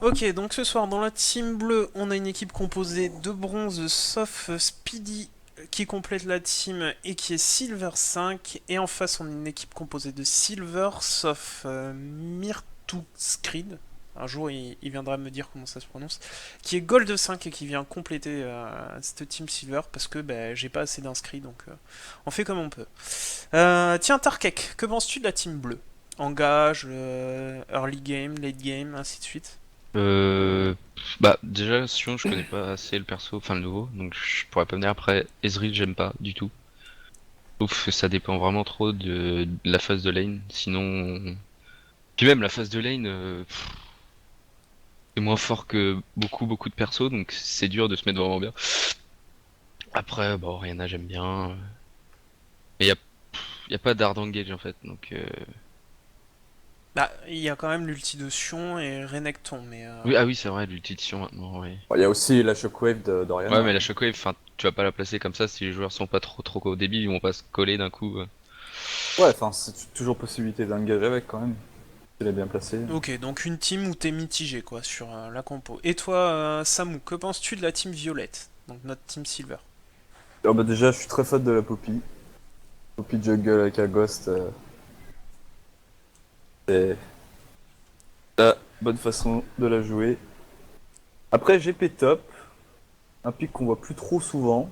Ok, donc ce soir dans la team bleue, on a une équipe composée de bronze sauf Speedy qui complète la team et qui est Silver 5. Et en face, on a une équipe composée de Silver sauf Myrtu Screed. Un jour, il viendra me dire comment ça se prononce. Qui est Gold 5 et qui vient compléter cette team Silver parce que j'ai pas assez d'inscrits donc on fait comme on peut. Tiens, Tarkek, que penses-tu de la team bleue? Engage, early game, late game, ainsi de suite. Bah déjà Sion je connais pas assez le perso, enfin le nouveau, donc je pourrais pas venir après. Ezreal j'aime pas du tout. Sauf que ça dépend vraiment trop de la phase de lane, sinon... Puis même la phase de lane, c'est moins fort que beaucoup de persos, donc c'est dur de se mettre vraiment bien. Après, bon, Rihanna j'aime bien, mais y a pas d'hard engage en fait, donc... Bah, il y a quand même l'ulti de Sion et Renekton, mais Oui, ah oui c'est vrai, l'ulti de Sion maintenant, oui. Il y a aussi la Shockwave Ouais d'Oriana. mais la shockwave, enfin, tu vas pas la placer comme ça si les joueurs sont pas trop débiles, ils vont pas se coller d'un coup. Ouais, enfin, c'est toujours possibilité d'engager avec quand même. Il est bien placé. ok, donc une team où t'es mitigé quoi sur la compo. Et toi, Samu, que penses-tu de la team Violette? Donc notre team Silver. Alors bah déjà, je suis très fan de la Poppy. Poppy Jungle avec un Ghost, c'est la bonne façon de la jouer. Après, GP Top, un pick qu'on voit plus trop souvent.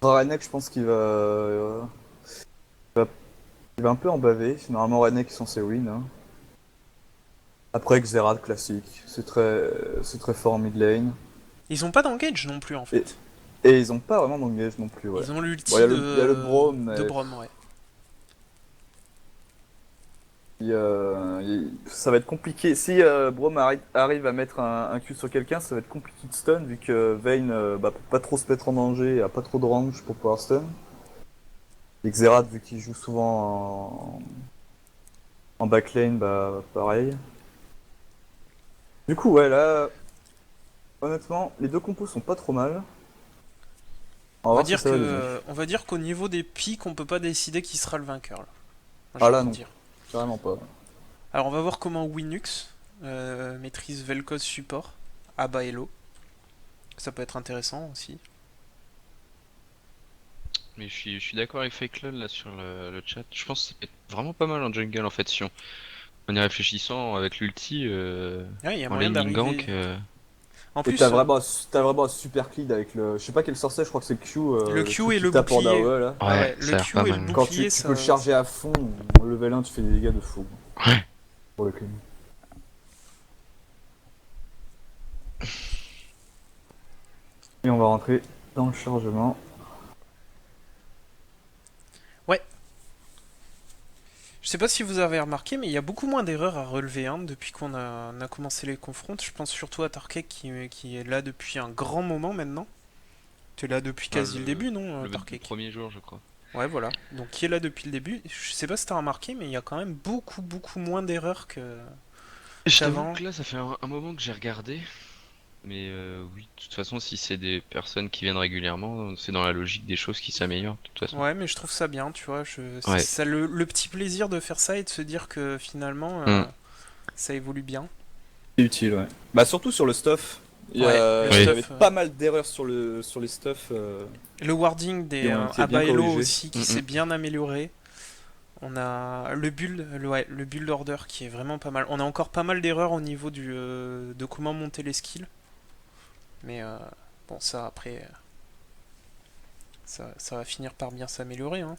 Ranek, je pense va, il va un peu en baver. Normalement, Ranek est censé win, hein. Après, Xerath classique. C'est très fort en mid lane. Ils ont pas d'engage non plus en Et, fait. et ils ont pas vraiment d'engage non plus, ouais. Ils ont Bon, l'ulti il y a le Braum, de mais Brom, ouais. ça va être compliqué. Si Braum arrive à mettre un Q sur quelqu'un, ça va être compliqué de stun, vu que Vayne peut pas trop se mettre en danger, a pas trop de range pour pouvoir stun. Et Xerath, vu qu'il joue souvent en backlane, bah pareil. Du coup, ouais, là, honnêtement, les deux compos sont pas trop mal. On va voir ce que ça va donner. On va dire qu'au niveau des pics, on peut pas décider qui sera le vainqueur là. J'ai Ah là, envie de non, dire. carrément pas. Alors on va voir comment Winux maîtrise Vel'Koz support, Abba Elo. Ça peut être intéressant aussi. Mais je suis d'accord avec FakeLol là sur le chat. Je pense que ça peut être vraiment pas mal en jungle en fait si en y réfléchissant avec l'ulti Ouais, il y a en moyen laning d'arriver. gank. En Et plus, t'as vraiment un super clead avec le. Je sais pas quel sorcier, je crois que c'est Q, le le Q truc et qui le tape en bouclier. AOE là. Ah Ouais, ouais, le ça a l'air pas Q et le mal. Quand bouclier, tu peux le ça. charger à fond, au level 1, tu fais des dégâts de fou Ouais. pour le clean. Et on va rentrer dans le chargement. Ouais. Je sais pas si vous avez remarqué, mais il y a beaucoup moins d'erreurs à relever hein, depuis on a commencé les confrontes. Je pense surtout à Tarkek qui est là depuis un grand moment maintenant. Tu es là depuis Ah, quasi le début, non, le Tarkek? premier jour je crois. Ouais, voilà. Donc qui est là depuis le début. Je sais pas si t'as remarqué, mais il y a quand même beaucoup moins d'erreurs Je t'avoue qu'avant. que là ça fait un moment que j'ai regardé. Mais oui, de toute façon si c'est des personnes qui viennent régulièrement, c'est dans la logique des choses qui s'améliorent de toute façon. Ouais, mais je trouve ça bien, tu vois. C'est Ouais. ça le petit plaisir de faire ça et de se dire que finalement Hmm. ça évolue bien. C'est utile, ouais. Bah, surtout sur le stuff. Ouais, le Il y Oui. avait stuff. pas mal d'erreurs sur les stuff Le wording qui des ont été bien Abaello corrigées. aussi qui Hmm, s'est hmm. bien amélioré. On a le build, ouais, le build order qui est vraiment pas mal. On a encore pas mal d'erreurs au niveau de comment monter les skills. Mais bon, ça après, ça va finir par bien s'améliorer. Hein.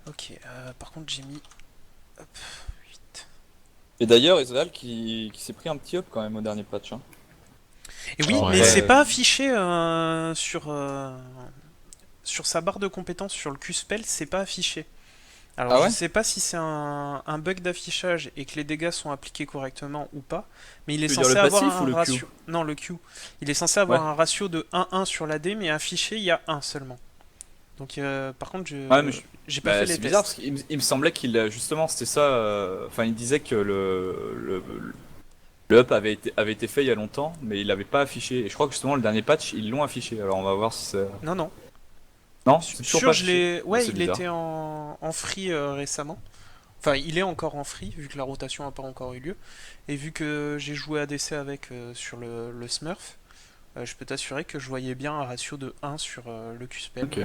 Ok, par contre j'ai mis hop, 8. Et d'ailleurs, Ezreal qui s'est pris un petit up quand même au dernier patch, hein. Et oui, Alors mais après, Ouais. c'est pas affiché sur sa barre de compétences, sur le Q-Spell, c'est pas affiché. Alors ah je ouais? sais pas si c'est un bug d'affichage et que les dégâts sont appliqués correctement ou pas, mais il est Tu veux dire le censé avoir passif ou un le Q? ratio. Non, le Q. Il est censé avoir Ouais. un ratio de 1-1 sur l'AD, mais affiché il y a 1 seulement. Donc par contre, Ouais, mais j'ai pas fait bah, les c'est bizarre parce tests. qu'il me semblait qu'il justement c'était ça. Enfin, il disait que le up avait été fait il y a longtemps, mais il l'avait pas affiché. Et je crois que justement le dernier patch ils l'ont affiché. Alors on va voir si c'est. Non, non. Non, c'est toujours Sûr, pas je affiché. l'ai. Bah, Ouais, c'est il bizarre. était en free récemment. Enfin, il est encore en free, vu que la rotation n'a pas encore eu lieu. Et vu que j'ai joué ADC avec sur le Smurf, je peux t'assurer que je voyais bien un ratio de 1 sur le Q-spell. Ok.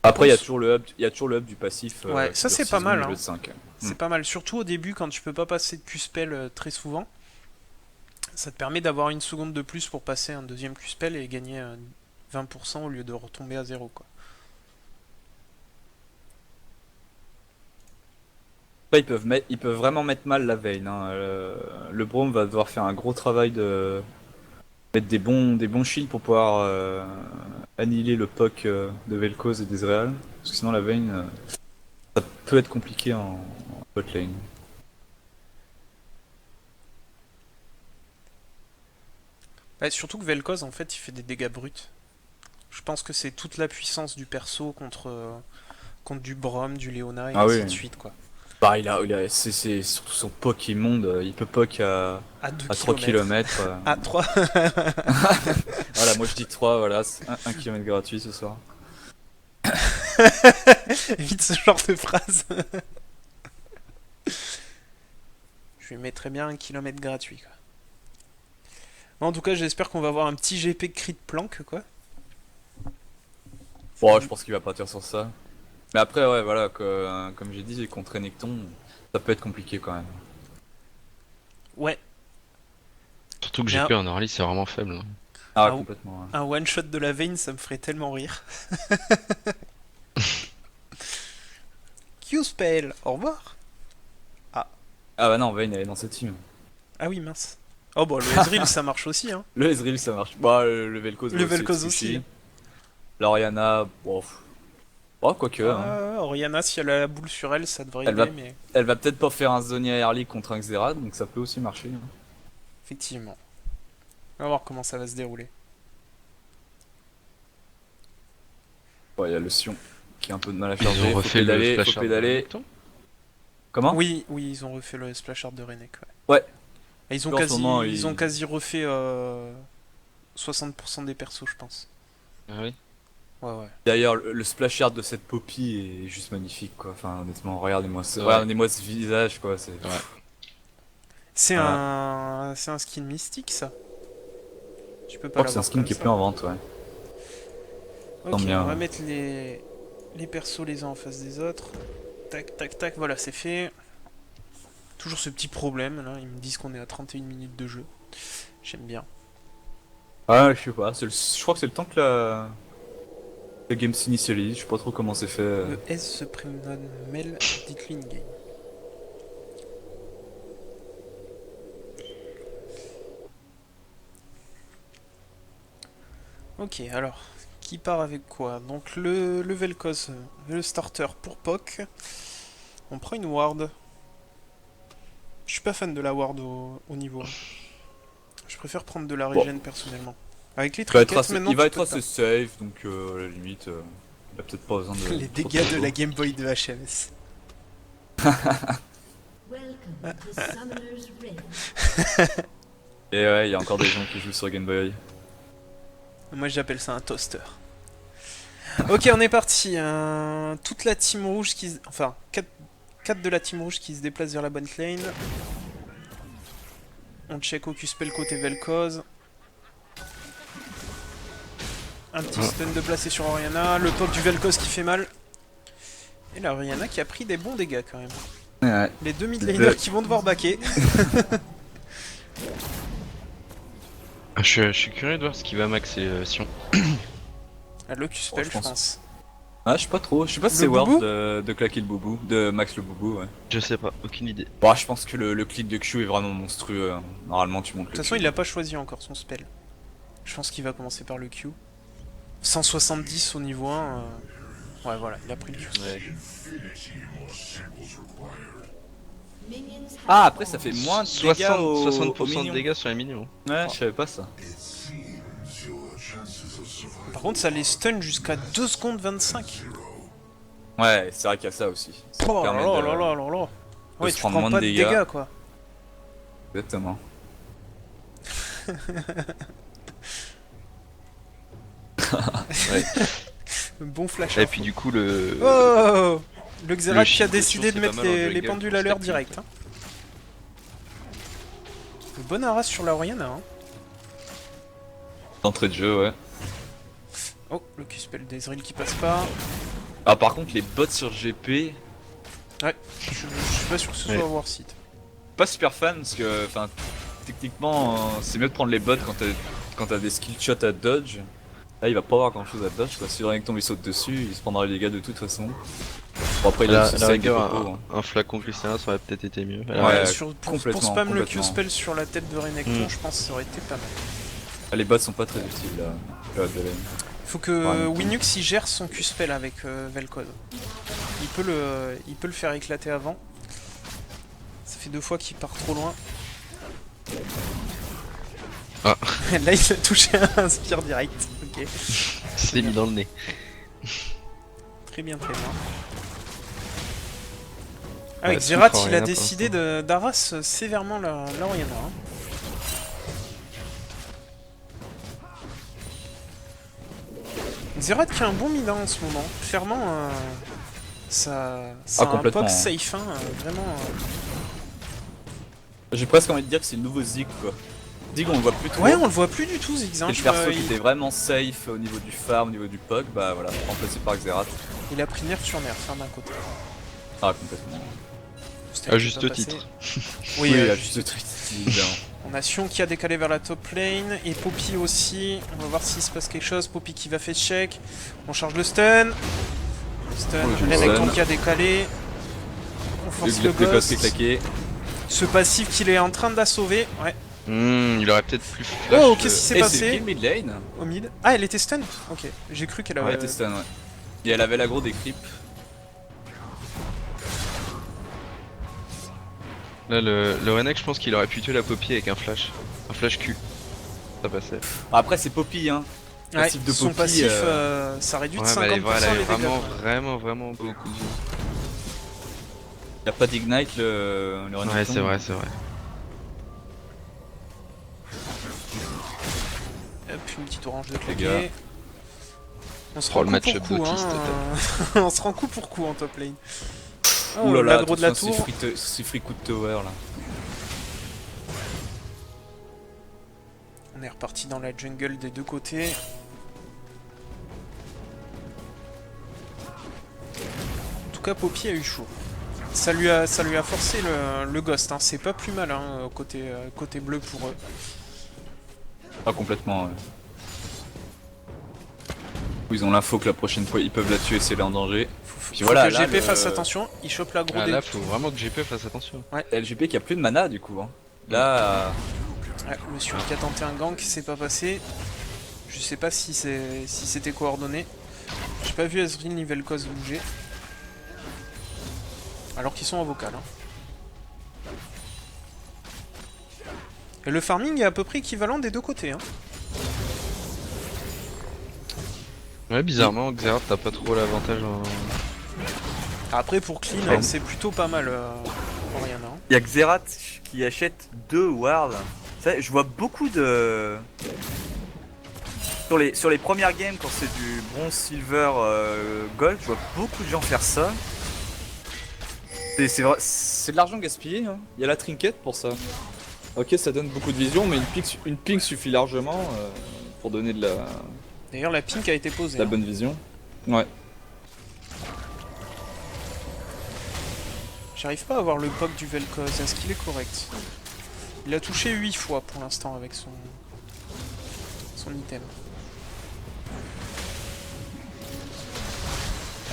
Après, il y a pense- toujours le hub du passif. Ouais, ça qui c'est dure pas 6 mal, secondes au hein. lieu de 5. C'est pas mal, surtout au début quand tu peux pas passer de Q-spell très souvent. Ça te permet d'avoir une seconde de plus pour passer un deuxième Q-spell et gagner 20% au lieu de retomber à 0, quoi. Après, ils peuvent vraiment mettre mal la Vayne. Hein. Le Braum va devoir faire un gros travail de mettre des bons shields pour pouvoir annihiler le POC de Vel'Koz et d'Ezreal. Parce que sinon, la Vayne, ça peut être compliqué en bot lane. Ouais, surtout que Vel'Koz, en fait, il fait des dégâts bruts. Je pense que c'est toute la puissance du perso contre du Braum, du Leona et Ah ainsi oui. de suite, quoi. Bah, c'est surtout son POC immonde. Il peut POC À 2 à 3 km. km. À 3. Voilà, moi je dis 3, voilà, c'est 1 km gratuit ce soir. Évite ce genre de phrase. Je lui mettrais bien 1 km gratuit, quoi. En tout cas, j'espère qu'on va avoir un petit GP crit planque, quoi. Bon, je pense qu'il va partir sur ça. Mais après, ouais, voilà, comme j'ai dit, contre Renekton, ça peut être compliqué quand même. Ouais, Surtout que Mais GP en early, c'est vraiment faible. Hein. Ah, Ah, complètement. Ouais. un one shot de la Vayne, ça me ferait tellement rire. Q-spell, au revoir. Ah bah non, Vayne elle est dans cette team. Ah oui, mince. Oh bah le Ezreal, ça marche aussi, hein. Le Ezreal ça marche. Bah, le Vel'Koz Le va Vel'Koz être aussi. suffit. L'Oriana, bon. Oh, quoique. Hein. Ah, Oriana, si elle a la boule sur elle, ça devrait Elle aider, va- mais Elle va peut-être pas faire un Zhonya early contre un Xerath, donc ça peut aussi marcher. Hein. effectivement. On va voir comment ça va se dérouler. Bon, il y a le Sion qui a un peu de mal à faire Ils ont refait le faut splash art de pédaler. Renekton. Comment Oui, oui, ils ont refait le splash art de Renek, ouais. Ouais. Et ils ont En ce moment, ils ont quasi refait 60% des persos, je pense. Ah oui. Ouais, ouais. D'ailleurs, le splash art de cette Poppy est juste magnifique, quoi. Enfin, honnêtement, Ouais. regardez-moi ce visage, quoi. C'est... C'est Voilà. c'est un skin mystique, ça. Tu peux Je pas crois que c'est un l'avoir skin comme qui est ça. plus en vente, ouais. Ok, Tant bien. on va mettre les persos les uns en face des autres. Tac, tac, tac, voilà, c'est fait. Toujours ce petit problème, là. Ils me disent qu'on est à 31 minutes de jeu. J'aime bien. Ah, je sais pas. Je crois que c'est le temps que la game s'initialise. Je sais pas trop comment c'est fait. Le S se prénomme Mel, dites-lui in-game. Ok, alors, qui part avec quoi? Donc le Vel'Koz, le starter pour POC. On prend une ward. Je suis pas fan de la ward au niveau 1. Je préfère prendre de la Bon. régène personnellement. Avec les Il va être trinkets, assez, maintenant il va tu être peux assez safe, donc à la limite, il a peut-être pas besoin de. les trop dégâts de combo. la Game Boy de HMS. Welcome to Summoner's Rift. Et ouais, il y a encore des gens qui jouent sur Game Boy. Moi j'appelle ça un toaster. Ok, on est parti. Toute la team rouge qui... Enfin, 4 de la team rouge qui se déplacent vers la bonne lane. On check au Q-spell côté Vel'Koz. Un petit stun de placé sur Oriana. Le pop du Vel'Koz qui fait mal. Et la Oriana qui a pris des bons dégâts quand même. Ouais. Les deux mid laners qui vont devoir backer. Je suis curieux de voir ce qui va max et Sion. Ah, le Q-spell, Oh, je je pense. pense. Ah, je sais pas trop. Je sais pas si Le c'est worth boubou de claquer le boubou, de Max le boubou, ouais. Je sais pas, aucune idée. Bon, je pense que le clic de Q est vraiment monstrueux. Hein. Normalement, tu montes le De toute façon, Q. il a pas choisi encore son spell. Je pense qu'il va commencer par le Q. 170 au niveau 1. Ouais, voilà, il a pris le Q. Minions have Ah, après, ça fait moins de dégâts 60%, au 60% de minion. dégâts sur les minions. Ouais, je savais pas ça. Par contre, ça les stun jusqu'à 2 secondes 25. Ouais, c'est vrai qu'il y a ça aussi. Ça Oh là permet là de- là là là là. Ouais, se tu prendre prends moins pas de de dégâts. dégâts quoi. Exactement. Bon flash. Et puis du coup, le. Oh Le Xerath qui a shield de décidé Sion, de c'est mettre pas mal en les jungle pendules pour à l'heure stacker, direct. Hein. Bonne arras sur la Oriana. Hein. D'entrée de jeu, ouais. Oh, le Q-spell d'Ezreal qui passe pas. Ah, par contre, les bots sur GP, Je suis pas sûr que ce soit Ouais. Warseed. pas super fan parce que, enfin, techniquement, c'est mieux de prendre les bots quand t'as des skill shots à dodge. Là, il va pas avoir grand chose à dodge quoi. Si le Renekton lui saute dessus, il se prendra les dégâts de toute façon. Bon, après, il a aussi La 5 des rigueur, popos. un flacon Christiana ça aurait peut-être été mieux. Ouais, pour complètement, spam le complètement. Q-spell sur la tête de Renekton, Mm. je pense que ça aurait été pas mal. Ah, les bots sont pas très utiles là. Là, de lane. Faut que Renekton. Winux il gère son Q-spell avec Vel'Koz. Il peut le faire éclater avant. Ça fait 2 fois qu'il part trop loin. Ah. Là il a touché un spire direct. Ok. C'est mis dans le nez. Très bien, très bien. Ah, avec Ouais, Xerath, souffre il a Oriana, décidé d'arras sévèrement la Oriana. Hein. Xerath qui a un bon mid en ce moment. Clairement, ça a un complètement, POC hein. safe. Hein, vraiment. J'ai presque envie de dire que c'est le nouveau Zig quoi. Zig, on le voit plus trop. Ouais, on le voit plus du tout, Ziggs. Hein. Et le perso qui était vraiment safe au niveau du farm, au niveau du POC, bah voilà, remplacé par Xerath. Il a pris nerf sur nerf, hein, d'un côté. Ah, complètement. C'était À pas juste passé. titre. Oui, à juste titre, évidemment. on a Sion qui a décalé vers la top lane, et Poppy aussi. On va voir s'il se passe quelque chose. Poppy qui va faire check. On charge le stun. Le stun, Oh, j'ai le Renekton stun. qui a décalé. On force Le le ghost ghost. qui est claqué. Ce passif qu'il est en train d'assauver. Ouais. Il aurait peut-être plus flash. Oh, qu'est-ce qui s'est Et passé c'est kill mid lane. au mid? Ah, elle était stun? Ok. J'ai cru qu'elle Ouais, avait. elle était stun, ouais. Et elle avait l'aggro des creeps. Là, le Renek, je pense qu'il aurait pu tuer la Poppy avec un flash. Un flash Q. Ça passait. Après, c'est Poppy, hein. Ouais, Passif de son Poppy, passif, ça réduit de Ouais, 50% mais elle avait les dégâts. vraiment beaucoup de vie. Y a pas d'ignite le Renekton. Ouais, c'est vrai, c'est vrai. Hop, une petite orange de gars. claquer. On se Oh, rend le coup match-up pour coup, d'autiste, hein. On se rend coup pour coup en top lane. Oh, Ouh là là, l'aggro de la attention, tour. c'est free coup de tower là. On est reparti dans la jungle des deux côtés. En tout cas, Poppy a eu chaud. Ça lui a forcé le ghost. Hein. C'est pas plus mal hein, côté bleu pour eux. Ah, complètement, ouais. Ils ont l'info que la prochaine fois ils peuvent la tuer si elle est en danger. Puis Faut voilà, que là, GP le- fasse attention. Il chope l'aggro Ah, des... là, faut vraiment que GP fasse attention. LGP qui a plus de mana du coup. Hein. Là, Ouais, monsieur qui a tenté un gank, c'est pas passé. Je sais pas si c'était coordonné. J'ai pas vu Ezreal ni Vel'Koz bouger. Alors qu'ils sont en vocal. Hein. Et le farming est à peu près équivalent des deux côtés. Hein. Ouais, bizarrement, Xerath, t'as pas trop l'avantage en. Après pour clean, Pardon. c'est plutôt pas mal Oriana. Hein. Il y a Xerath qui achète 2 wards. Ça, je vois beaucoup de... Sur les premières games, quand c'est du bronze, silver, gold, je vois beaucoup de gens faire ça. C'est vrai... c'est de l'argent gaspillé. Hein. Il y a la trinket pour ça. Ok, ça donne beaucoup de vision, mais une ping suffit largement pour donner de D'ailleurs la pink a été posée. la Hein. bonne vision. Ouais. J'arrive pas à voir le POC du Vel'Koz. Est-ce qu'il est correct? Il a touché 8 fois pour l'instant avec son item.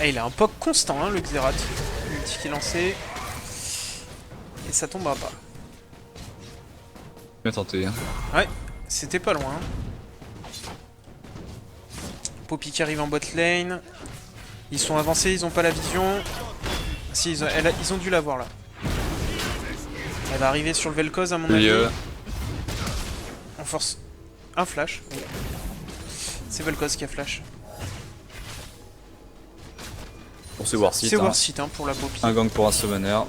Ah, il a un POC constant, hein, le Xerath. L'ulti qui est lancé. Et ça tombera pas. Bien tenté. Hein. C'était pas loin. Poppy qui arrive en bot lane. Ils sont avancés, ils ont pas la vision. Si, ils ont dû l'avoir là. Elle va arriver sur le Vel'Koz à mon avis. On force un flash. Oui. C'est Vel'Koz qui a flash. Pour se voir si. C'est Warseed hein, pour la Poppy. Un gang pour un summoner.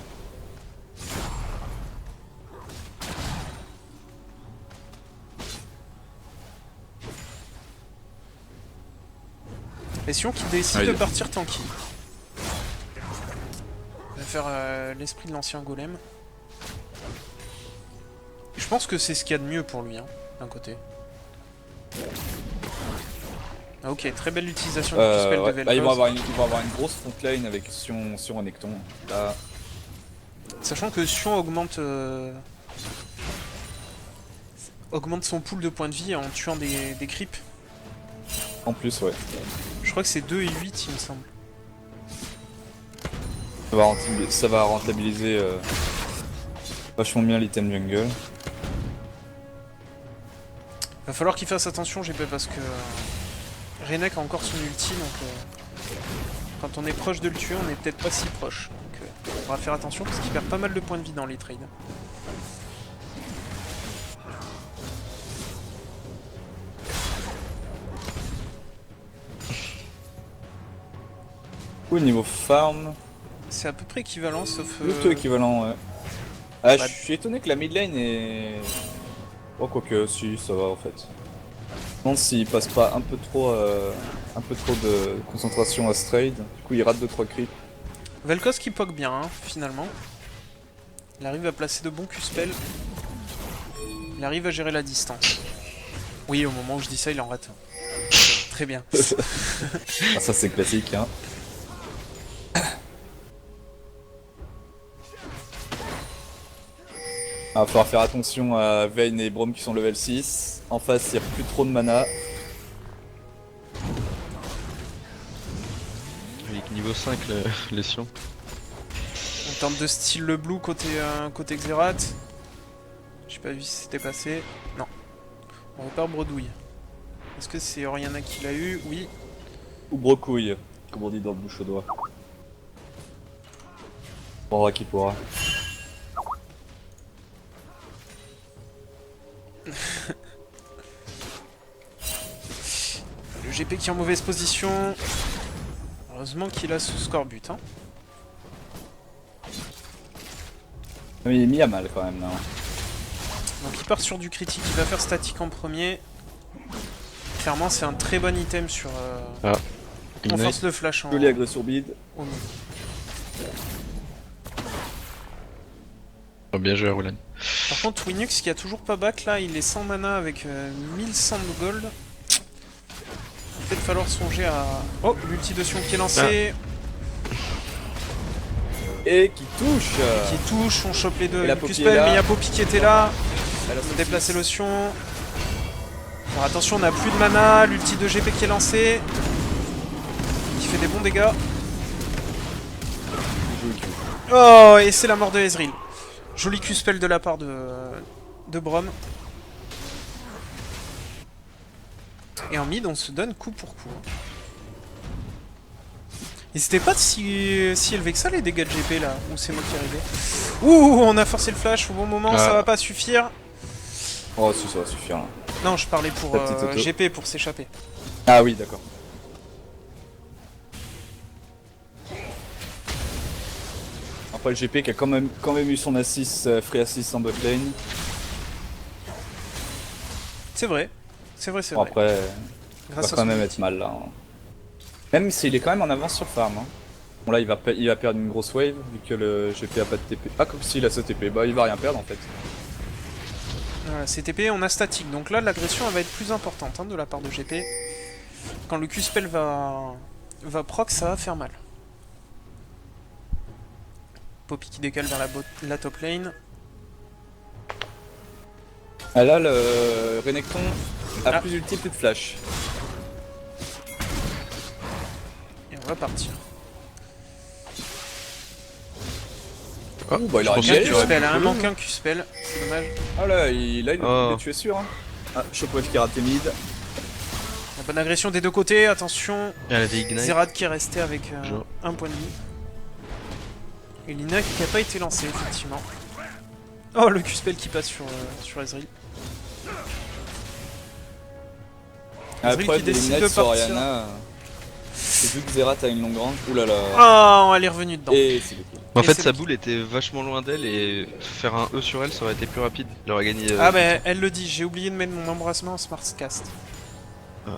Et Sion qui décide Ah, de il- partir tranquille. faire l'esprit de l'ancien golem. Je pense que c'est ce qu'il y a de mieux pour lui, hein, d'un côté. Ah, ok, très belle utilisation du spell de Ouais. Vel'Koz. Là, ils vont avoir une grosse frontline avec Sion Renekton. Là, Sachant que Sion augmente son pool de points de vie en tuant des creeps. en plus, ouais. Je crois que c'est 2 et 8, il me semble. Ça va rentabiliser vachement bien l'item jungle. Va falloir qu'il fasse attention, GP, parce que Renek a encore son ulti, donc quand on est proche de le tuer, on est peut-être pas si proche. Donc on va faire attention parce qu'il perd pas mal de points de vie dans les trades. Au niveau farm, C'est à peu près équivalent, sauf... plutôt équivalent, ouais. Ah, bah- je suis étonné que la mid lane est... Oh, quoique, si, ça va en fait. Je pense s'il passe pas un peu trop de concentration à Strayed, du coup il rate 2-3 creeps. Vel'Koz qui poke bien, hein, finalement. Il arrive à placer de bons Q-spells. Il arrive à gérer la distance. Oui, au moment où je dis ça, il en rate un. Très bien. Ah, ça c'est classique, hein. Ah, va falloir faire attention à Vayne et Braum qui sont level 6. En face, il n'y a plus trop de mana. Il est niveau 5 les Sion. On tente de steal le blue côté Xerath. J'ai pas vu si c'était passé. Non. On repart bredouille. Est-ce que c'est Oriana qui l'a eu? Oui. Ou brocouille, comme on dit dans le bouche au doigt. On aura qui pourra. Le GP qui est en mauvaise position. Heureusement qu'il a ce score but. Hein. Mais il est mis à mal quand même là. Donc il part sur du critique. Il va faire statique en premier. Clairement, c'est un très bon item sur... On Ignite. force le flash en... Joli agression bide. au mid. Oh, bien joué, Roland. Par contre, Winux qui a toujours pas back là, il est sans mana avec 1100 de gold. Il va peut-être falloir songer à... Oh, l'ulti de Sion qui est lancé, Et qui touche. qui touche, on chope les deux Et la avec Poppy Q-spell, est là. mais il y a Poppy qui était là. Elle a On son va déplacer fils. le Sion. Alors attention, on n'a plus de mana, l'ulti de GP qui est lancé. Qui fait des bons dégâts. Oh, et c'est la mort de Ezreal. Joli Q-spell de la part de Braum. Et en mid, on se donne coup pour coup. Et c'était pas si élevé que ça les dégâts de GP là, ou c'est moi qui arrivais. Ouh, on a forcé le flash au bon moment, ça va pas suffire. Oh si ça va suffire là. Non, je parlais pour La petite auto. GP pour s'échapper. Ah oui d'accord. Après le GP qui a quand même eu son assist, free assist en bot lane. C'est vrai, c'est vrai, c'est Bon, vrai. après, il va Grâce à quand son même ulti. être mal là. Hein. Même s'il est quand même en avance sur farm. Hein. Bon là il va perdre une grosse wave vu que le GP a pas de TP. Ah comme s'il a ce TP, bah il va rien perdre en fait. Voilà, c'est TP, on a statique. Donc là, l'agression elle va être plus importante hein, de la part de GP. Quand le Q-spell va proc, ça va faire mal. Poppy qui décale vers la top lane. Ah là le Renekton a Ah. plus d'ulti, plus de flash. Et on va partir. Ouh, bah il je aurait pense bien que Un tu il aurais Q-spell, pu un le manque un Q-spell, c'est dommage. Ah là il Oh. est tué sûr. Hein. Ah Shopwave qui a raté mid. La bonne agression des deux côtés, attention. Elle avait Ignite. Zerad qui est resté avec Genre. un point de vie. Et Lina qui n'a pas été lancée, effectivement. Oh, le Q-spell qui passe sur Ezreal. Ezreal Après qui décide de Ignite sur partir. Oriana. C'est vu que Zerat a une longue range. Ouh là là. Ah, elle est revenue dedans. Et c'est le kill. En Et fait, c'est sa le- boule était vachement loin d'elle et faire un E sur elle, ça aurait été plus rapide. Elle aurait gagné. Ah bah elle le dit, j'ai oublié de mettre mon embrassement en Smartcast. Ah.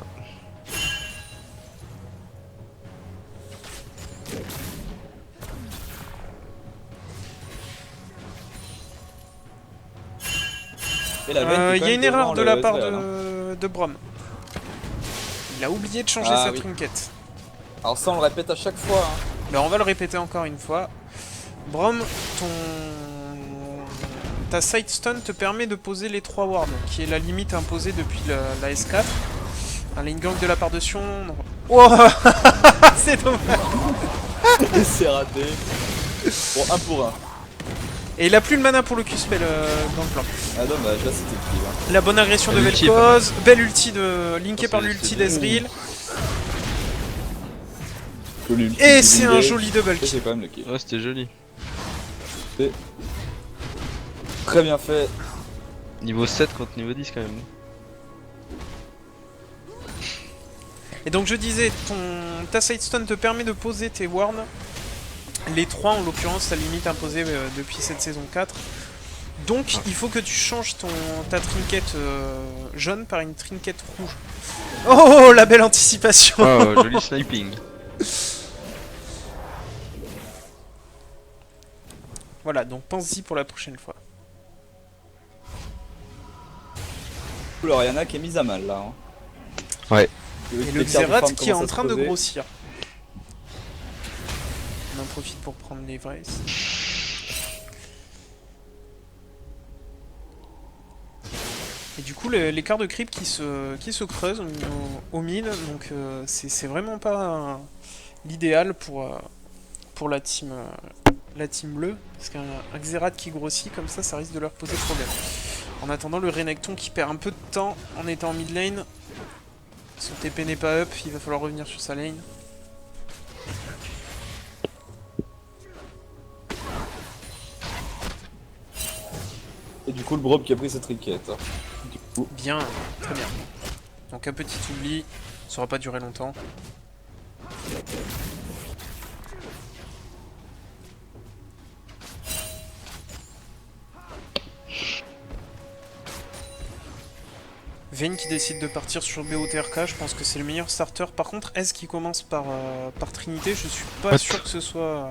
Et la Vayne qui est Il quand y a même une erreur devant de le la part Ezreal, hein. de Brom. Il a oublié de changer Ah sa oui. trinket. Alors ça on le répète à chaque fois. Hein. Alors on va le répéter encore une fois. Brom, ta side stun te permet de poser les 3 wards, qui est la limite imposée depuis la S4. Un lane gank de la part de Sion. Oh c'est dommage. Et c'est raté. Bon, 1 pour 1. Et il a plus le mana pour le Q-spell dans le plan. Ah dommage, là c'était kill. Hein. La bonne agression de L'ulti est pas Vel'Koz, belle ulti de linké Oh, par c'est- l'ulti c'est d'Ezreal. Joli ulti Et du c'est un Vayne. joli double Et kill. c'est quand même le kill. Ouais, c'était joli. Très bien fait. Niveau 7 contre niveau 10 quand même. Et donc je disais, ta side stun te permet de poser tes wards. Les 3 en l'occurrence, la limite imposée depuis cette saison 4. Donc il faut que tu changes ta trinket jaune par une trinket rouge. Oh la belle anticipation. Oh, joli sniping. Voilà, donc pense-y pour la prochaine fois. L'Oriana qui est mise à mal là. Hein. Ouais. Et le Xerath qui est en train de grossir. On en profite pour prendre les vrais. Et du coup l'écart de creep qui se creuse au mid, donc c'est vraiment pas l'idéal pour la team bleue, parce qu'un Xerath qui grossit comme ça risque de leur poser problème. En attendant le Renekton qui perd un peu de temps en étant en mid lane, son TP n'est pas up, il va falloir revenir sur sa lane. Et du coup le Brob qui a pris cette trinket. Hein. Du coup, Bien, très bien. Donc un petit oubli, ça aura pas duré longtemps. Vayne qui décide de partir sur BOTRK, je pense que c'est le meilleur starter. Par contre, est-ce qu'il commence par Trinité? Je suis pas sûr que ce soit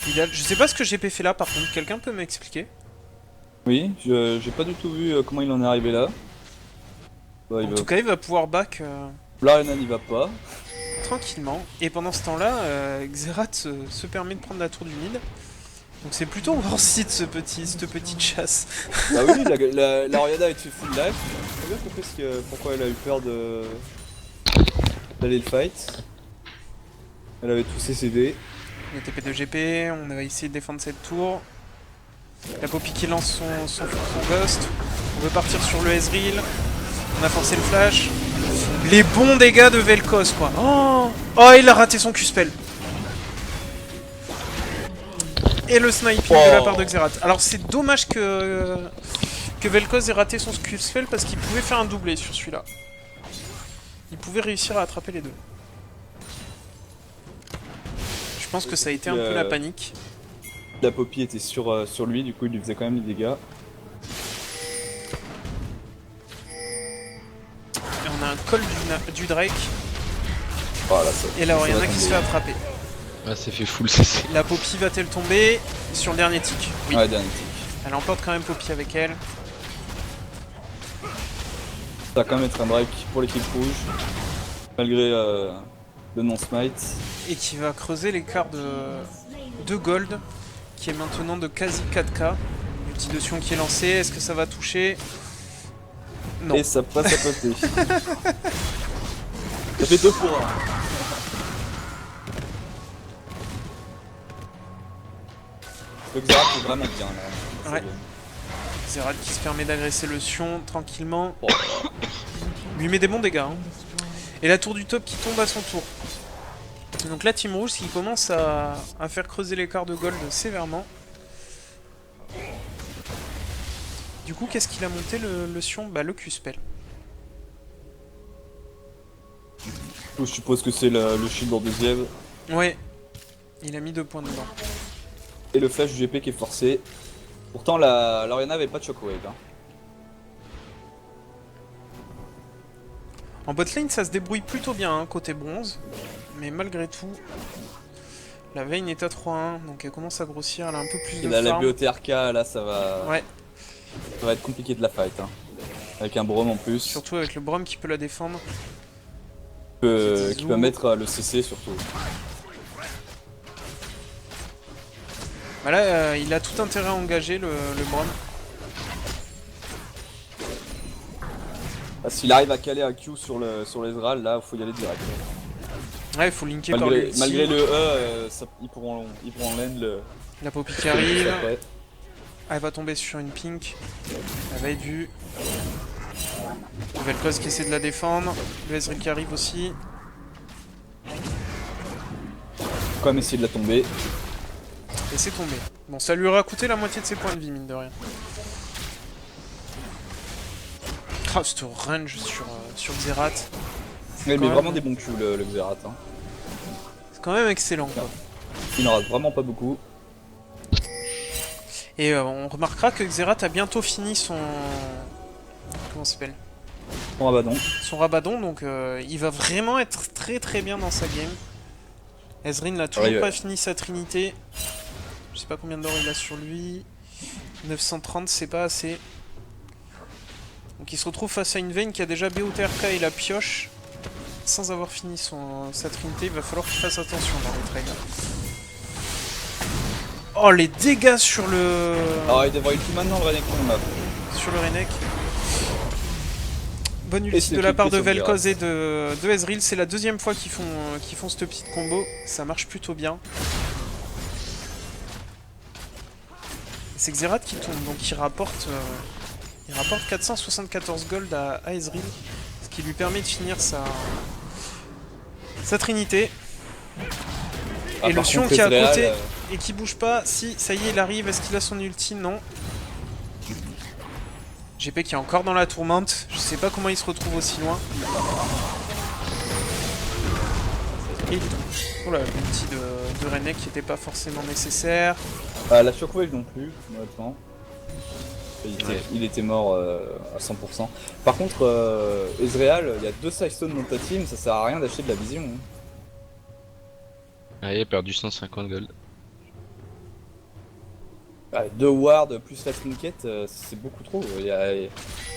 idéal. Je sais pas ce que GP fait là par contre, quelqu'un peut m'expliquer? oui, j'ai pas du tout vu comment il en est arrivé là. Bah, En tout cas, il va pouvoir back L'Arena n'y va pas. tranquillement. Et pendant ce temps-là, Xerath se permet de prendre la tour du mid. Donc c'est plutôt worth it cette petite chasse. Bah oui, l'Oriana a été full life. J'ai bien compris pourquoi elle a eu peur d'aller le fight. Elle avait tous ses CD. Le TP de GP, on va essayer de défendre cette tour. La Poppy qui lance son ghost. On veut partir sur le Ezreal. On a forcé le flash. Les bons dégâts de Vel'Koz quoi. Oh, il a raté son Q-spell. Et le sniping de la part de Xerath. Alors c'est dommage que Vel'Koz ait raté son Q-spell parce qu'il pouvait faire un doublé sur celui-là. Il pouvait réussir à attraper les deux. Je pense que ça a été un peu la panique. La Poppy était sur lui, du coup il lui faisait quand même des dégâts. Et on a un call du Drake Voilà, ça. et la Oriana qui se fait attraper. Ah, c'est fait full CC. La Poppy va-t-elle tomber sur le dernier tick? Oui. Ouais, dernier tick. Elle emporte quand même Poppy avec elle. Ça va quand même être un break pour l'équipe rouge. Malgré le non-smite. Et qui va creuser l'écart de gold, qui est maintenant de quasi 4K. L'ulti de Sion qui est lancé, est-ce que ça va toucher? Non. Et ça passe à côté. Ça fait 2 pour 1. Le Xerath est vraiment bien là. Ouais. Xerath qui se permet d'agresser le Sion tranquillement. Oh. Lui met des bons dégâts. Hein. Et la tour du top qui tombe à son tour. Donc la team rouge qui commence à faire creuser l'écart de gold sévèrement. Du coup, qu'est-ce qu'il a monté le Sion? Bah le Q-spell. Je suppose que c'est le shield en deuxième. Ouais. Il a mis 2 points dedans. Et le flash du GP qui est forcé. Pourtant l'Oriana avait pas de shockwave. Hein. En botlane, ça se débrouille plutôt bien hein, côté bronze. Mais malgré tout, la Vayne est à 3-1, donc elle commence à grossir, elle a un peu plus Et de là la farm. BOTRK là ça va. Ouais. Ça va être compliqué de la fight, hein. Avec un Braum en plus, Surtout avec le Braum qui peut la défendre. qui peut mettre le CC surtout. Bah là, il a tout intérêt à engager le Braum. Ah, s'il arrive à caler un Q sur l'Ezreal, là, faut y aller direct. Ouais, il faut linker par l'ulti. Malgré le E, ils pourront lane le... La Poppy qui arrive. après. Elle va tomber sur une pink. Elle va être vue. Le Vel'Koz qui essaie de la défendre. Le Ezreal qui arrive aussi. Quand même essayer de la tomber. Et c'est tombé. Bon, ça lui aura coûté la moitié de ses points de vie, mine de rien. Ah, ce range sur Xerath. Mais quand vraiment même- des bons Q le Xerath. Hein. C'est quand même excellent, quoi. Il n'en rate vraiment pas beaucoup. Et on remarquera que Xerath a bientôt fini son... Comment ça s'appelle? Bon, ah bah non. Son Rabadon, donc il va vraiment être très très bien dans sa game. Ezreal n'a toujours Ouais, pas fini sa trinité. Je sais pas combien d'or il a sur lui. 930, c'est pas assez. Donc il se retrouve face à une Vayne qui a déjà BOTRK et la pioche. Sans avoir fini sa trinité, il va falloir qu'il fasse attention dans les trades. Oh, les dégâts sur le... Alors il devrait ulti maintenant le Renekton là. Sur le Renek. Bonne Et ulti c'est de la part de cliqué sur Vel'Koz et de Ezreal. C'est la deuxième fois qu'ils font cette petite combo. Ça marche plutôt bien. C'est Xerath qui tombe, donc il rapporte 474 gold à Ezreal. Ce qui lui permet de finir sa trinité. Ah, Et le par Sion contre, qui est à Ezreal, côté et qui bouge pas. Si, ça y est, il arrive. Est-ce qu'il a son ulti? Non. GP qui est encore dans la tourmente. Je sais pas comment il se retrouve aussi loin. Et il tombe. Oula, l'ulti de Renek qui était pas forcément nécessaire. la shockwave non plus, honnêtement. Ouais. Il était mort à 100%. Par contre, Ezreal, il y a 2 Sidestone dans ta team, ça sert à rien d'acheter de la vision. Hein. Ah, il a perdu 150 gold. 2 wards plus la trinket, c'est beaucoup trop. Il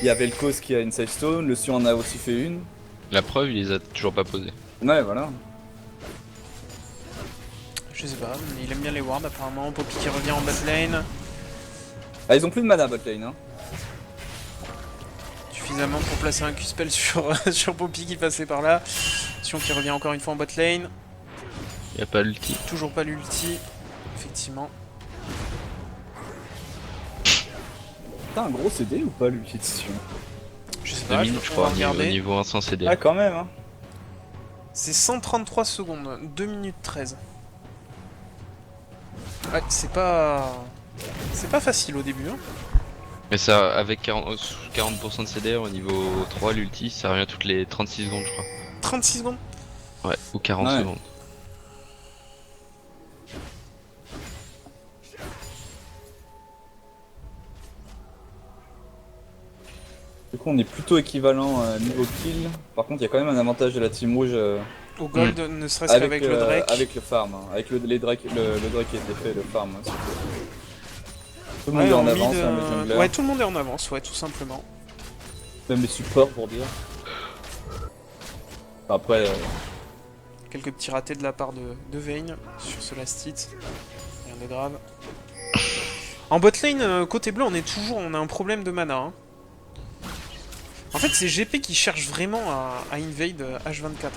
y a Vel'Koz qui a une Sidestone, le Sion en a aussi fait une. La preuve, il les a toujours pas posés. Ouais, voilà. Je sais pas, mais il aime bien les wards apparemment. Poppy qui revient en bot lane. Ah, ils ont plus de mana botlane. Hein. Suffisamment pour placer un Q-spell sur Poppy qui passait par là. Sion qui revient encore une fois en bot lane. Il a pas l'ulti. Toujours pas l'ulti. Effectivement. T'as un gros CD ou pas l'ulti de Sion? Je sais 2 pas, minutes, je on crois, va au niveau, regarder. niveau 1 sans CD. Ah, quand même, hein. C'est 133 secondes, 2 minutes 13. Ouais, c'est pas... C'est pas facile au début, hein. Mais ça, avec 40% de CD au niveau 3, l'ulti, ça revient toutes les 36 secondes, je crois. 36 secondes. Ouais, ou 40 Ouais. secondes. Du coup, on est plutôt équivalent niveau kill. Par contre, il y a quand même un avantage de la team rouge Au gold, ne serait-ce qu'avec le Drake. avec le farm. Hein. Avec le Drake qui a été fait, le farm. Hein, surtout. Tout le monde Ouais, est en mid, avance, hein, le jungler. ouais, tout le monde est en avance, ouais, tout simplement. Même les supports pour dire. Après, Quelques petits ratés de la part de Vayne sur ce last hit. Rien de grave. En bot lane, côté bleu, on a un problème de mana. Hein. En fait, c'est GP qui cherche vraiment à invade H24.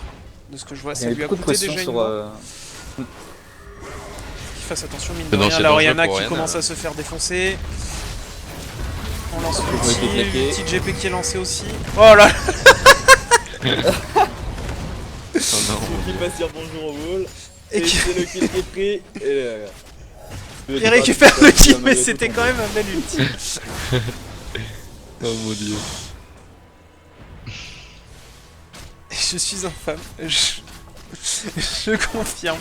De ce que je vois, il y ça avait lui a beaucoup de coûté pression déjà une sur. mort. Qu'il fasse attention, mine de Non, rien, c'est la dangereux Orianna pour qui Orianna. commence à se faire défoncer. On lance Ouais, qui est l'ulti, claqué. l'ulti de GP qui est lancé aussi. Oh là. Oh non, mon Qui dieu. passe dire bonjour au wall. Et Et qui- c'est le kill qui est pris. Il récupère le kill, mais c'était quand même un bel ulti. Oh mon dieu. Je suis infâme. Je confirme.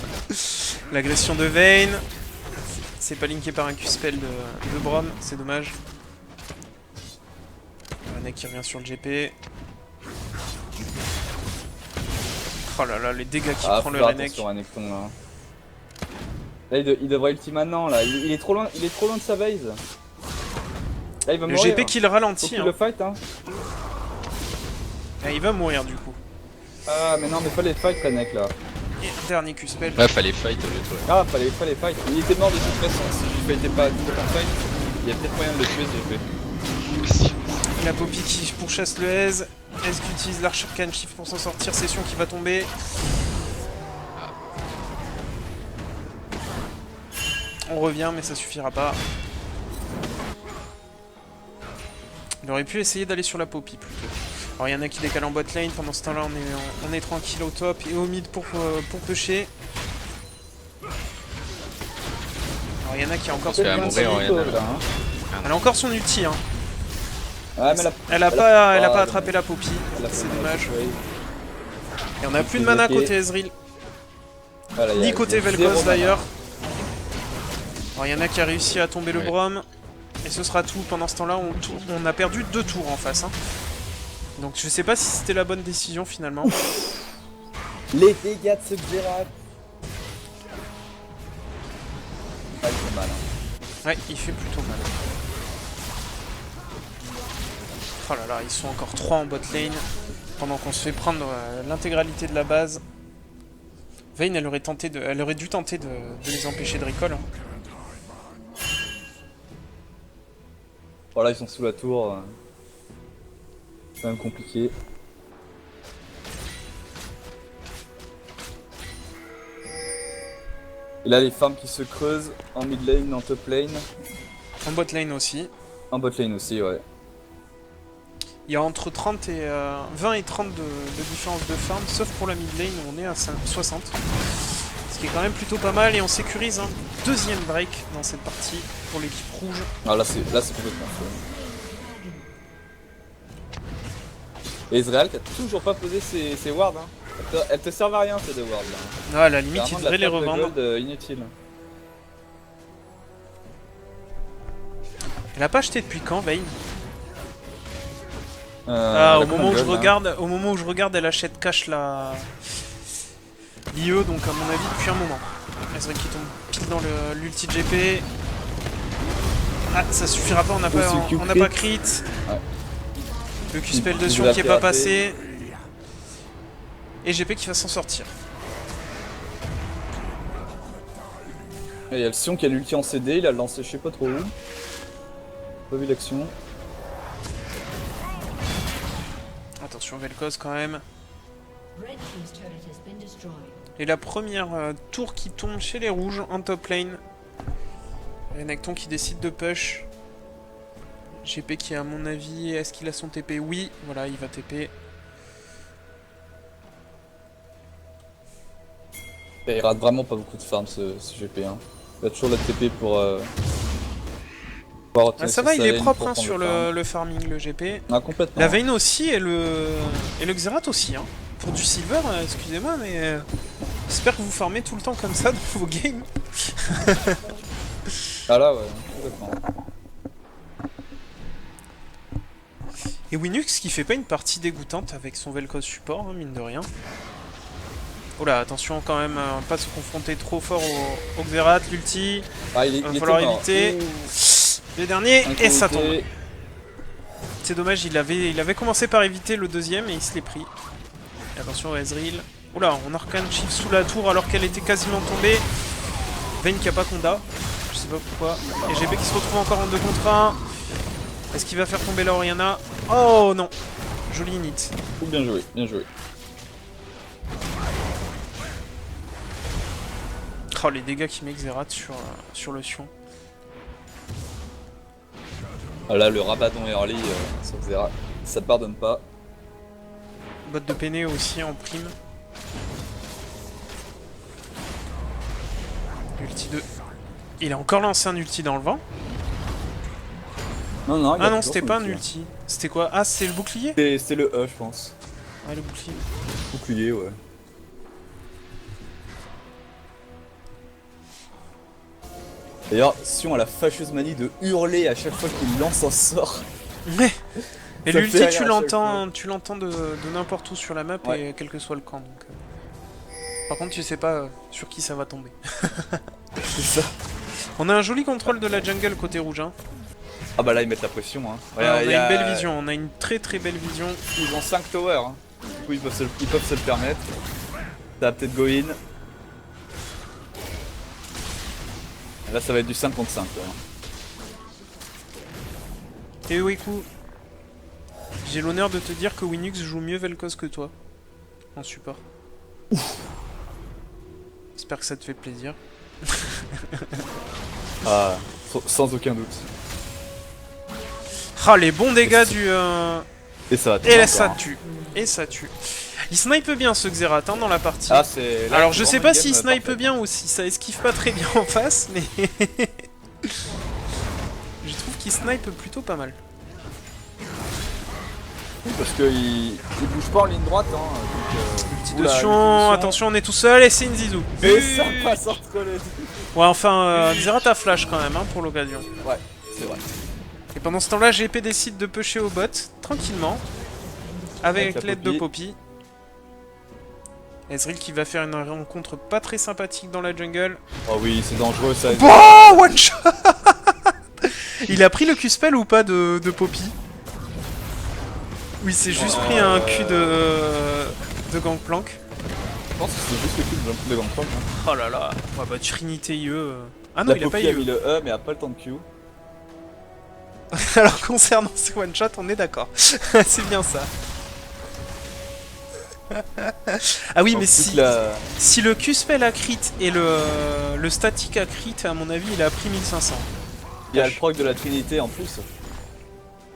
L'agression de Vayne. C'est pas linké par un Q-spell de Braum, c'est dommage. Renek qui revient sur le GP. Oh là là, les dégâts qu'il prend le Renek. Sur Renekton là. Là, il devrait ulti maintenant là. Il est trop loin de sa base. Là, il va Le mourir. GP qui le Faut ralentit. qu'il Hein. le fight, hein. Ah, il va mourir du coup. Ah, mais non, mais fallait le fight, Renek, là. Et dernier Q-spell. Ouais, fallait fight au lieu de toi. Ah, fallait fight. Il était mort de toute façon, si je fightais pas tout le temps fight. Il y a peut-être moyen de le tuer, ce GP. La Poppy qui pourchasse le Aise. Aise qui utilise l'Arcane Shift pour s'en sortir. Session qui va tomber. On revient, mais ça suffira pas. Il aurait pu essayer d'aller sur la Poppy plutôt. Alors il y en a qui décalent en bot lane. Pendant ce temps-là, on est tranquille au top et au mid pour pusher. Alors il y en a qui a encore son va ulti. mourir, Oriana, là. Elle a encore son ulti, hein. Ah, mais Elle a pas attrapé la Poppy. C'est dommage. Et on a plus de mana côté Ezreal. Voilà, Ni côté Vel'Koz d'ailleurs. hein. Alors il y en a qui a réussi à tomber le Ouais. Brom. Et ce sera tout. Pendant ce temps-là, on a perdu 2 tours en face. Hein. Donc je sais pas si c'était la bonne décision finalement. Les dégâts de ce Xerath. Ah, il fait mal. Hein. Ouais, il fait plutôt mal. Oh là là, ils sont encore 3 en bot lane. Pendant qu'on se fait prendre l'intégralité de la base. Vayne, elle aurait dû tenter de les empêcher de recall. Hein. Voilà, ils sont sous la tour. C'est quand même compliqué. Et là, les farms qui se creusent en mid lane, en top lane. En bot lane aussi. En bot lane aussi, ouais. Il y a entre 30 et 20 et 30 de différence de farm, sauf pour la mid lane où on est à 60. Ce qui est quand même plutôt pas mal et on sécurise un deuxième break dans cette partie pour l'équipe rouge. Ah, là, c'est complètement fou. Et Ezreal qui a toujours pas posé ses wards. Hein. Elle te servent à rien ces deux wards là. Ah, à la limite, il Clairement, de devrait les perte de revendre. gold, inutile. Elle a pas acheté depuis quand, Vayne Elle Ah, a au combien moment, où de je gold, là regarde, au moment où je regarde, elle achète cash la l'IE, donc à mon avis depuis un moment. Ezreal qui tombe pile dans l'ulti de GP. Ah, ça suffira pas, on n'a Oh, pas, c'est Q on n'a crit. pas crit. Ouais. Le Q-spell de Il Sion l'a qui est fait pas rater. passé. Et GP qui va s'en sortir. Et il y a le Sion qui a l'ulti en CD, il a lancé je sais pas trop où. Pas vu l'action. Attention, Vel'Koz quand même. Red team's turret has been destroyed. Et la première tour qui tombe chez les rouges en top lane. Renekton qui décide de push. GP qui à mon avis, est-ce qu'il a son TP? Oui, voilà, il va TP. Et il rate vraiment pas beaucoup de farm ce GP. Hein. Il a toujours la TP pour. Pouvoir Ah, retourner ça sur va, il sa est lane propre pour hein, prendre sur farm. le farming, le GP. Ah, complètement. La Vayne aussi et le Xerath aussi. Hein. Pour du silver, excusez-moi, mais j'espère que vous farmez tout le temps comme ça dans vos games. Ah là, ouais, complètement. Et Winux qui fait pas une partie dégoûtante avec son Vel'Koz support, hein, mine de rien. Oh là, attention quand même, pas se confronter trop fort au Xerath, l'ulti. Ah, il Va était falloir mort. éviter. Ouh, Le dernier, et ça incompté. tombe. C'est dommage, il avait commencé par éviter le deuxième et il se l'est pris. Et attention Ezreal. Oula, on a Arcane Shift sous la tour alors qu'elle était quasiment tombée. Vayne qui a pas Conda, je sais pas pourquoi. Et GB qui se retrouve encore en 2 contre 1. Est-ce qu'il va faire tomber la Oriana? Oh non, joli init. Ouh, bien joué, bien joué. Oh les dégâts qui met Xerath sur le Sion. Ah là, le Rabadon early sur Xerath, ça pardonne pas. Bot de Pene aussi en prime. Ulti 2. Il a encore lancé un ulti dans le vent. Non, non, il a Ah non, toujours c'était son pas un ulti. ulti. C'était quoi? Ah, c'est le bouclier? C'est le E, je pense. Ah, le bouclier. Bouclier, ouais. D'ailleurs, Sion a la fâcheuse manie de hurler à chaque fois qu'il lance un sort. Mais et Ça me l'ulti, fait rire à tu l'entends de n'importe où sur la map Ouais. et quel que soit le camp. Donc, par contre, tu sais pas sur qui ça va tomber. C'est ça. On a un joli contrôle de la jungle côté rouge. Hein. Ah bah là ils mettent la pression hein. Ouais, on a une belle vision, on a une très très belle vision. Ils ont 5 towers hein. Du coup ils peuvent se le permettre. Ça va peut-être go in. Là ça va être du 5 contre 5 là. Et Weku, j'ai l'honneur de te dire que Winux joue mieux Vel'Koz que toi. En support. J'espère que ça te fait plaisir. Ah, sans aucun doute. Ah, les bons dégâts du... Et ça va Et là, encore, ça hein. tue. Et ça tue. Il snipe bien ce Xerath hein, dans la partie. Ah, c'est... là, Alors c'est je sais vraiment pas une s'il game snipe parfaite. bien ou si ça esquive pas très bien en face, mais... Je trouve qu'il snipe plutôt pas mal. Oui, parce qu'il bouge pas en ligne droite hein. Petite Oula, notion, attention on est tout seul et c'est une zizou. Et ça passe entre les deux. Ouais enfin, Xerath a flash quand même hein, pour l'occasion. Ouais, c'est vrai. Et pendant ce temps-là, GP décide de pusher au bot, tranquillement, avec Avec la l'aide de Poppy. Poppy. Ezreal qui va faire une rencontre pas très sympathique dans la jungle. Oh oui, c'est dangereux ça. Oh, one shot. Il a pris le Q-spell ou pas de Poppy? Oui, c'est juste pris un Q de Gangplank. Je pense que c'est juste le coup de Gangplank. Hein. Oh là là, ouais, bah Trinité IE. Ah non, La il a pas Poppy a IE. mis le E mais a pas le temps de Q. Alors concernant ce one shot, on est d'accord. C'est bien ça. Ah oui, mais si le Q-spell a crit et le static a crit, à mon avis, il a pris 1500. Il y a le proc de la Trinité en plus.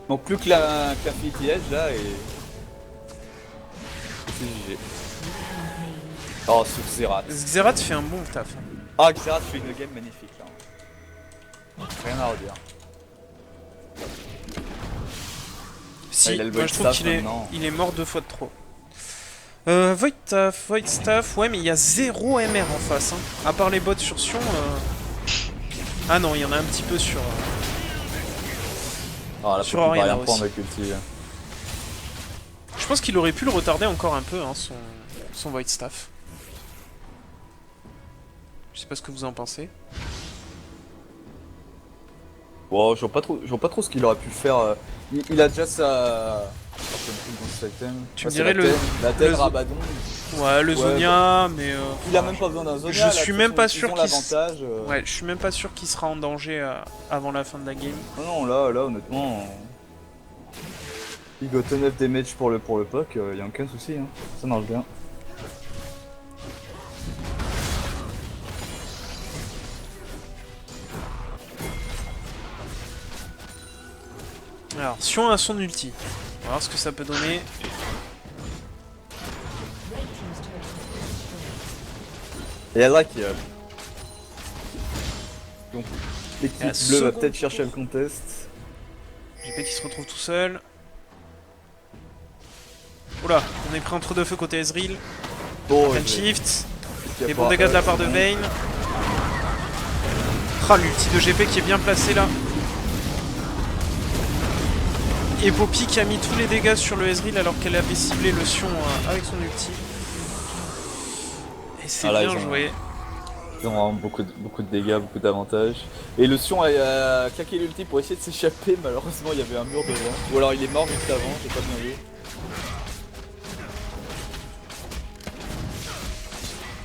Donc plus que la Infinity Edge là et... C'est GG. Oh, ce Xerath. Xerath fait un bon taf. Ah, Xerath fait une game magnifique là. Rien à redire. Si, il a le moi Void je trouve Staff qu'il est, maintenant. il est mort 2 fois de trop. Void Staff, ouais mais il y a 0 MR en face. Hein. À part les bots sur Sion. Ah non, il y en a un petit peu sur... Ah, la Sur Poppy va Orianna rien prendre aussi. avec ulti. Je pense qu'il aurait pu le retarder encore un peu, hein, son Void Staff. Je sais pas ce que vous en pensez. Bon, je vois pas trop ce qu'il aurait pu faire. Il a déjà sa... Tu me dirais le Rabadon. Ouais, le Ouais, Zonia, mais... Il a même pas besoin d'un Zonia. Je là, suis de même toute pas façon, sûr ils ont qu'il l'avantage. Ouais, je suis même pas sûr qu'il sera en danger avant la fin de la game. Non, là, honnêtement... Il got 9 damage pour le POC, y a aucun souci, hein. Ça marche bien. Alors, Sion a son ulti. On va voir ce que ça peut donner. Et y'a Drake qui... Donc, Et l'équipe la bleue va seconde peut-être chercher le contest. GP qui se retrouve tout seul. Oula, on est pris entre deux feux côté Ezreal. Bon, Pen shift. Des bons dégâts de la part de Vayne. Ah, l'ulti de GP qui est bien placé là. Et Poppy qui a mis tous les dégâts sur le Ezreal alors qu'elle avait ciblé le Sion avec son ulti. Et c'est Ah là, bien ils ont- joué. Ils ont vraiment beaucoup de dégâts, beaucoup d'avantages. Et le Sion a claqué l'ulti pour essayer de s'échapper, malheureusement il y avait un mur devant. Ou alors il est mort juste avant, j'ai pas bien vu.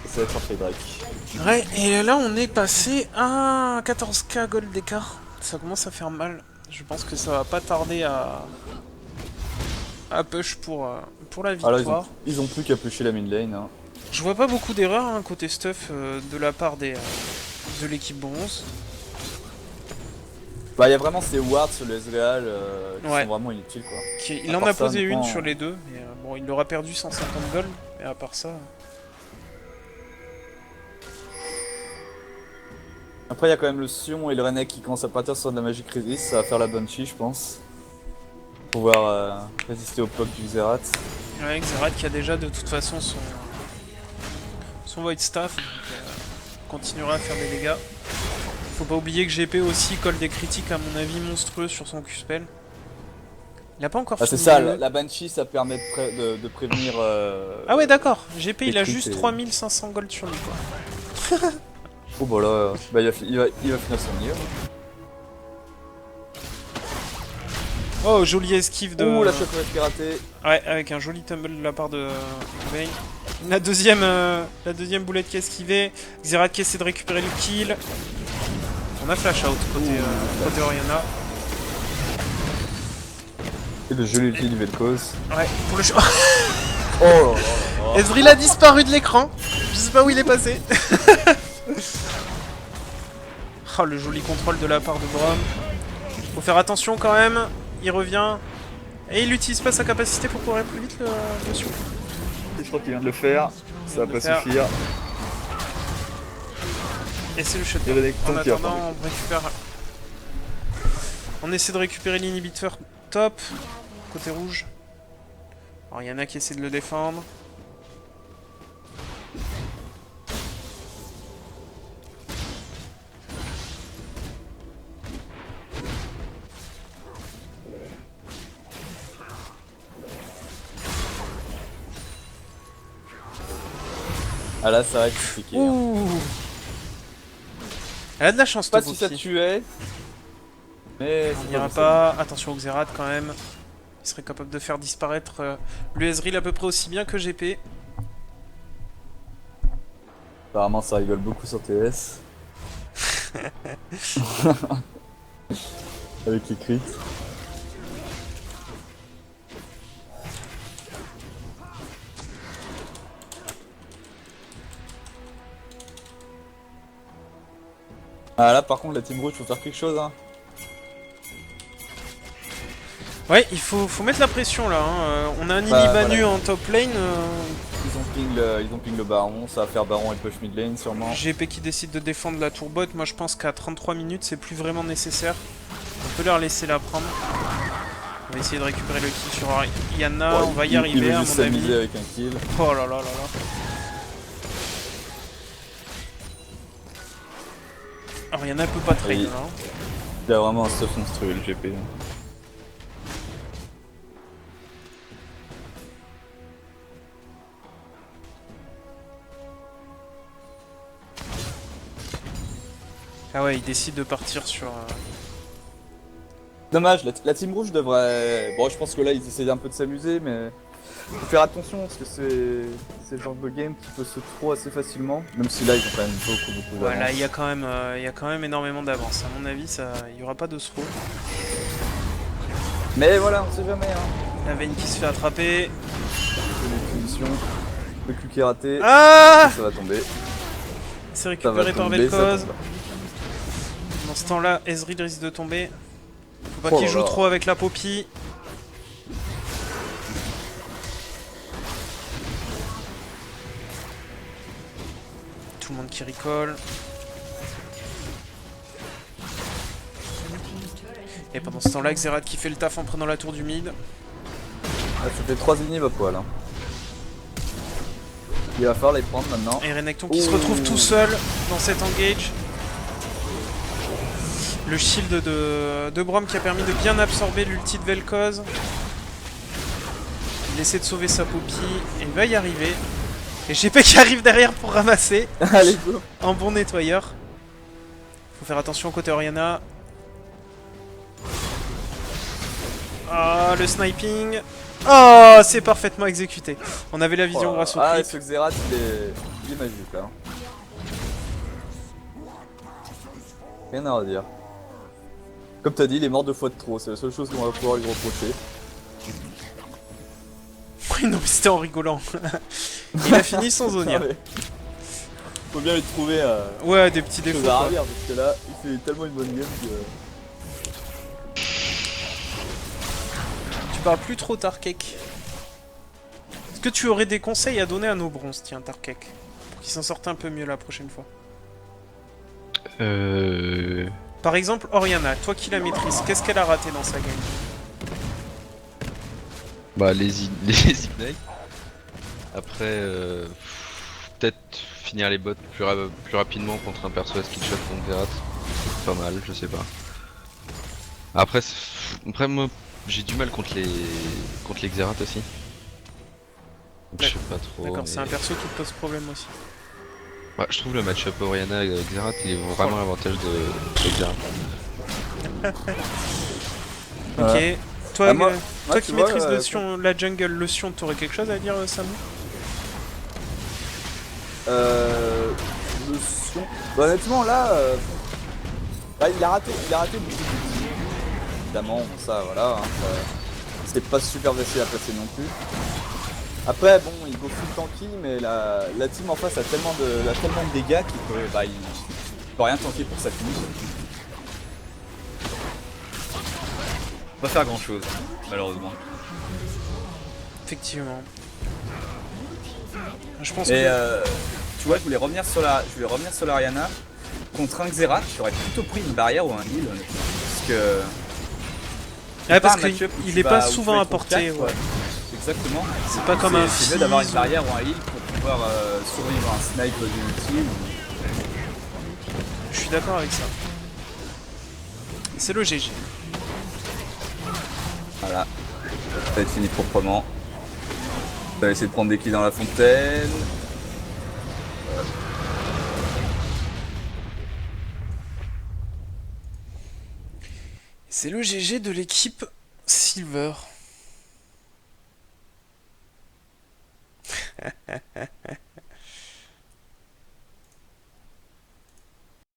Ça va être parfait Drake. Ouais, et là on est passé à 14k gold d'écart. Ça commence à faire mal. Je pense que ça va pas tarder à push pour la victoire. Alors ils ont plus qu'à pusher la mid lane. Hein. Je vois pas beaucoup d'erreurs hein, côté stuff de la part de l'équipe bronze. Bah il y a vraiment ces wards sur le Ezreal qui Ouais. sont vraiment inutiles quoi. Il À en part a ça, posé une honnêtement, sur les deux, mais bon, il aura perdu 150 gold, mais à part ça... Après il y a quand même le Sion et le Renek qui commencent à partir sur de la Magic Resist, ça va faire la Banshee je pense. Pour pouvoir résister au POC du Xerath. Ouais, Xerath qui a déjà de toute façon son Void Staff, donc continuera à faire des dégâts. Faut pas oublier que GP aussi colle des critiques à mon avis monstrueux sur son Q-spell. Il a pas encore Ah c'est fini ça, le- la Banshee ça permet de prévenir... Ah ouais d'accord, GP il a les juste crits et- 3500 gold sur lui quoi. Oh bah là, bah il va finir son niveau. Oh, jolie esquive de... Ouh, la choc piraté. Ouais, avec un joli tumble de la part de Vayne. La deuxième boulette qui a esquivé. Xerath qui essaie de récupérer le kill. On a flash out côté Oriana. Et le joli ulti du Vel'Koz. Ouais, pour le Oh là là là là. Ezreal a disparu de l'écran. Je sais pas où il est passé. Oh, le joli contrôle de la part de Braum. Faut faire attention quand même. Il revient. Et il n'utilise pas sa capacité pour courir plus vite le Sion. Je crois qu'il vient de le faire. Ça va pas suffire. Et c'est le shutdown. Il y avait des En temps qui a attendant, on récupère. On essaie de récupérer l'inhibiteur top. Côté rouge. Alors il y en a qui essaient de le défendre. Ah là, ça va être compliqué. Hein. Ouh. Elle a de la chance, Pas Topo si ça aussi. tuait. Mais On n'ira pas. Attention au Xerath quand même. Il serait capable de faire disparaître le Ezreal à peu près aussi bien que GP. Apparemment, ça rigole beaucoup sur TS. Avec les crits. Ah là, par contre, la Team Rouge, faut faire quelque chose. Hein. Ouais, il faut mettre la pression là. Hein. On a un Bah, Illibanu voilà. en top lane. Ils ont ping le baron, ça va faire baron et push mid lane sûrement. GP qui décide de défendre la tour bot. Moi je pense qu'à 33 minutes c'est plus vraiment nécessaire. On peut leur laisser la prendre. On va essayer de récupérer le kill sur Yana. On va y arriver il à veut mon juste s'amuser avis. avec un kill. Oh là là là là. Alors Yana peut pas trade Oui. là. Il a vraiment un stuff monstrueux le GP. Ah ouais, il décide de partir sur... Dommage, la Team Rouge devrait... Bon, je pense que là, ils essaient un peu de s'amuser, mais... Faut faire attention, parce que c'est le genre de game qui peut se throw assez facilement. Même si là, ils ont quand même beaucoup Voilà, d'avance. il y a quand même énormément d'avance. À mon avis, il y aura pas de throw. Mais voilà, on sait jamais, hein. La Vayne qui se fait attraper. C'est une punition. Le cul qui est raté. Ah, Ça va tomber. c'est Ça va récupéré par tomber, ça Vel'Koz. tombe. Dans ce temps-là, Ezreal risque de tomber. Faut pas Oh qu'il là joue là. trop avec la Poppy. Tout le monde qui recall. Et pendant ce temps-là, Xerath qui fait le taf en prenant la tour du mid. Ah, ça fait 3 inhibs à poil. Hein. Il va falloir les prendre maintenant. Et Renekton qui se Ouh. retrouve tout seul dans cet engage. Le shield de Braum qui a permis de bien absorber l'ulti de Vel'Koz. Il essaie de sauver sa Poppy et il va y arriver. Et GP qui arrive derrière pour ramasser Allez, go. un bon nettoyeur. Faut faire attention côté Oriana. Ah, le sniping. Oh, c'est parfaitement exécuté. On avait la vision grâce au Ah, clip. ce Xerath, il est magique là. Rien à redire. Comme t'as dit, il est mort 2 fois de trop, c'est la seule chose qu'on va pouvoir lui reprocher. Oui, non, mais c'était en rigolant. Il a fini son Zonia. Ah ouais. Faut bien lui trouver Ouais, des petits quelque défauts. chose à Quoi. redire, parce que là, il fait tellement une bonne game que... Tu parles plus trop, Tarkek. Est-ce que tu aurais des conseils à donner à nos bronzes, tiens, Tarkek, pour qu'ils s'en sortent un peu mieux la prochaine fois? Par exemple, Oriana, toi qui la maîtrises, qu'est-ce qu'elle a raté dans sa game? Bah les ignite. Après peut-être finir les bots plus rapidement contre un perso à skill shot contre Xerath. Pas mal, je sais pas. Après moi j'ai du mal contre les Xerath aussi. Donc, je sais pas trop. D'accord, mais- c'est un perso qui te pose problème aussi. Bah, je trouve le match-up Oriana Xerath il est vraiment l'avantage de Xerath. Ok, Ouais. Toi, Ah, moi- toi moi, qui tu vois, maîtrises le Sion, la jungle, le Sion, t'aurais quelque chose à dire, Samu? Le Sion. Bah, honnêtement, là, bah, il a raté beaucoup de buts. Évidemment, ça, voilà. Hein, c'était pas super facile à placer non plus. Après, bon, il go full tanky, mais la team en face a tellement de dégâts qu'il peut, bah, il peut rien tanker pour sa finish. Pas faire grand chose, malheureusement. Effectivement. Je pense Et que... tu vois, je voulais revenir sur l'Ariana. Contre un Xerath, j'aurais plutôt pris une barrière ou un heal, honnêtement. Parce que. Ouais, parce un match-up où qu'il tu est pas vas- où tu souvent vas être apporté, au 4, ouais. Exactement. C'est pas comme un C'est mieux d'avoir une Fizz barrière ou un heal pour pouvoir survivre à un snipe du ulti. Je suis d'accord avec ça. C'est le GG. Voilà. Ça va être fini proprement. On va essayer de prendre des kills dans la fontaine. C'est le GG de l'équipe Silver.